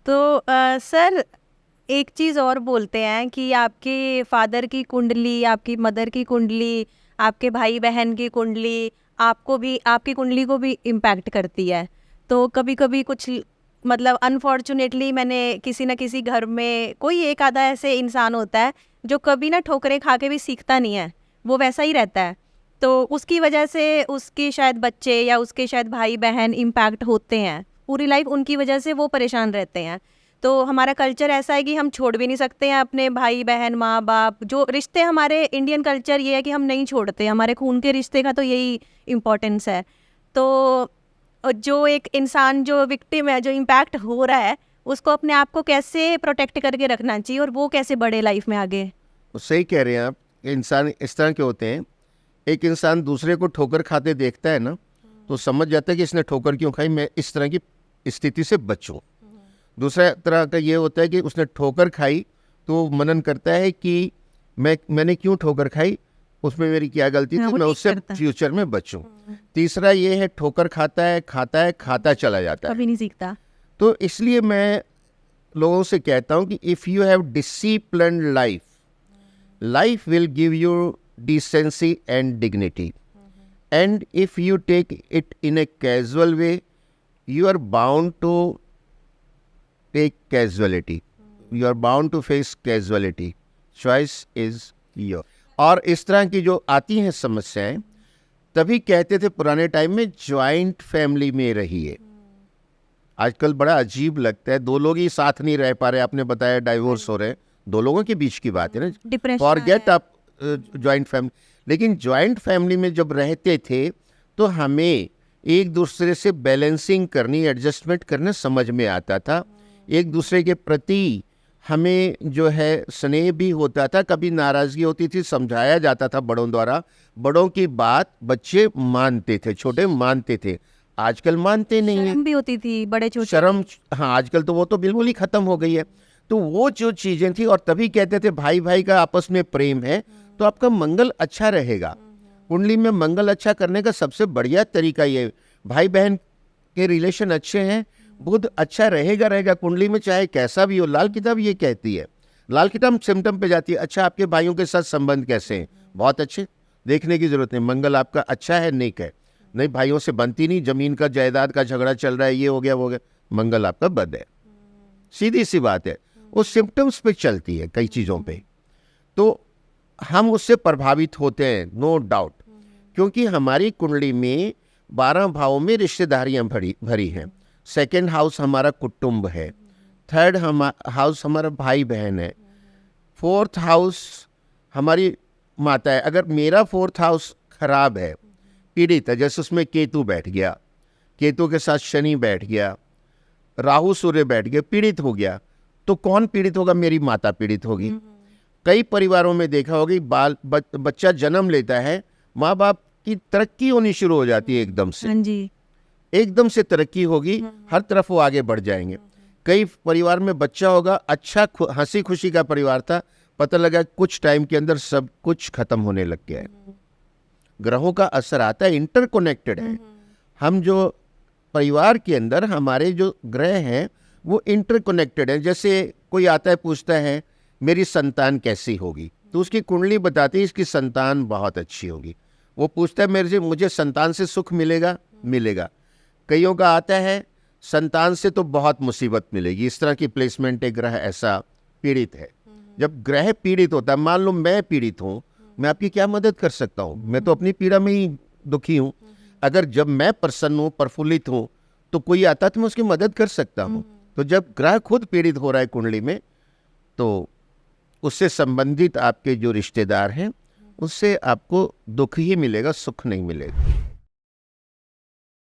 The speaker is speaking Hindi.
सर एक चीज़ और बोलते हैं कि आपके फादर की कुंडली, आपकी मदर की कुंडली, आपके भाई बहन की कुंडली आपको भी, आपकी कुंडली को भी इम्पैक्ट करती है। तो कभी कभी कुछ मतलब अनफॉर्चुनेटली मैंने किसी न किसी घर में कोई एक आधा ऐसे इंसान होता है जो कभी ना ठोकरें खा के भी सीखता नहीं है, वो वैसा ही रहता है। तो उसकी वजह से उसके शायद बच्चे या उसके शायद भाई बहन इम्पैक्ट होते हैं, पूरी लाइफ उनकी वजह से वो परेशान रहते हैं। तो हमारा कल्चर ऐसा है कि हम छोड़ भी नहीं सकते हैं अपने भाई बहन माँ बाप, जो रिश्ते हमारे इंडियन कल्चर ये है कि हम नहीं छोड़ते, हमारे खून के रिश्ते का तो यही इम्पोर्टेंस है। तो जो एक इंसान जो विक्टिम है, जो इम्पैक्ट हो रहा है, उसको अपने आप को कैसे प्रोटेक्ट करके रखना चाहिए और वो कैसे बढ़े लाइफ में आगे? सही कह रहे हैं आप। इंसान इस तरह के होते हैं, एक इंसान दूसरे को ठोकर खाते देखता है ना, तो समझ जाता है कि इसने ठोकर क्यों खाई, मैं इस तरह की स्थिति से बचूं। दूसरा तरह का ये होता है कि उसने ठोकर खाई तो मनन करता है कि मैंने क्यों ठोकर खाई, उसमें मेरी क्या गलती थी, मैं उससे फ्यूचर में बचूं। तीसरा ये है ठोकर खाता चला जाता है, कभी नहीं सीखता। तो इसलिए मैं लोगों से कहता हूं कि if you have disciplined life, life will give you decency and dignity, and if you take it in a casual way, you are bound to take casualty, you are bound to face casualty. Choice is your. और इस तरह की जो आती हैं समस्याएं, तभी कहते थे पुराने टाइम में जॉइंट फैमिली में रहिए। आजकल बड़ा अजीब लगता है, दो लोग ही साथ नहीं रह पा रहे, आपने बताया डाइवोर्स हो रहे हैं, दो लोगों के बीच की बात है ना, फॉरगेट आप जॉइंट फैमिली। लेकिन जॉइंट फैमिली में जब रहते थे तो हमें एक दूसरे से बैलेंसिंग करनी, एडजस्टमेंट करना समझ में आता था। एक दूसरे के प्रति हमें जो है स्नेह भी होता था, कभी नाराज़गी होती थी समझाया जाता था बड़ों द्वारा, बड़ों की बात बच्चे मानते थे, छोटे मानते थे। आजकल मानते नहीं है, शर्म भी होती थी बड़े छोटे, शर्म, हाँ आजकल तो वो तो बिल्कुल ही खत्म हो गई है। तो वो जो चीजें थी, और तभी कहते थे भाई भाई का आपस में प्रेम है तो आपका मंगल अच्छा रहेगा। कुंडली में मंगल अच्छा करने का सबसे बढ़िया तरीका ये, भाई बहन के रिलेशन अच्छे हैं, बुध अच्छा रहेगा कुंडली में, चाहे कैसा भी हो। लाल किताब ये कहती है, लाल किताब सिम्टम पे जाती है, अच्छा आपके भाइयों के साथ संबंध कैसे हैं, बहुत अच्छे, देखने की जरूरत नहीं। मंगल आपका अच्छा है, नेक है, नहीं भाइयों से बनती नहीं, जमीन का जायदाद का झगड़ा चल रहा है, ये हो गया वो हो गया, मंगल आपका बद है, सीधी सी बात है। वो सिम्टम्स पे चलती है कई चीज़ों पे, तो हम उससे प्रभावित होते हैं, नो डाउट, क्योंकि हमारी कुंडली में 12 भावों में रिश्तेदारियां भरी हैं। सेकंड हाउस हमारा कुटुंब है, थर्ड हाउस हमारा भाई बहन है, फोर्थ हाउस हमारी माता है। अगर मेरा फोर्थ हाउस खराब है, पीड़ित है, जैसे उसमें केतु बैठ गया, केतु के साथ शनि बैठ गया, राहु सूर्य बैठ गया, पीड़ित हो गया, तो कौन पीड़ित होगा, मेरी माता पीड़ित होगी। कई परिवारों में देखा होगा बच्चा जन्म लेता है, माँ बाप की तरक्की होनी शुरू हो जाती है एकदम से, हाँ जी, एकदम से तरक्की होगी, हर तरफ वो आगे बढ़ जाएंगे। कई परिवार में बच्चा होगा, अच्छा हंसी खुशी का परिवार था, पता लगा कुछ टाइम के अंदर सब कुछ खत्म होने लग गया है। ग्रहों का असर आता है, इंटरकनेक्टेड है। हम जो परिवार के अंदर हमारे जो ग्रह हैं वो इंटरकनेक्टेड है। जैसे कोई आता है पूछता है मेरी संतान कैसी होगी, तो उसकी कुंडली बताती है इसकी संतान बहुत अच्छी होगी। वो पूछता है मुझे संतान से सुख मिलेगा। कईयों का आता है संतान से तो बहुत मुसीबत मिलेगी, इस तरह की प्लेसमेंट है, ग्रह ऐसा पीड़ित है। जब ग्रह पीड़ित होता है, मान लो मैं पीड़ित हूँ, मैं आपकी क्या मदद कर सकता हूँ, मैं तो अपनी पीड़ा में ही दुखी हूँ। अगर जब मैं प्रसन्न हूँ, प्रफुल्लित हूँ, तो कोई आता तो मैं उसकी मदद कर सकता हूँ। तो जब ग्रह खुद पीड़ित हो रहा है कुंडली में, तो उससे संबंधित आपके जो रिश्तेदार हैं उससे आपको दुख ही मिलेगा, सुख नहीं मिलेगा।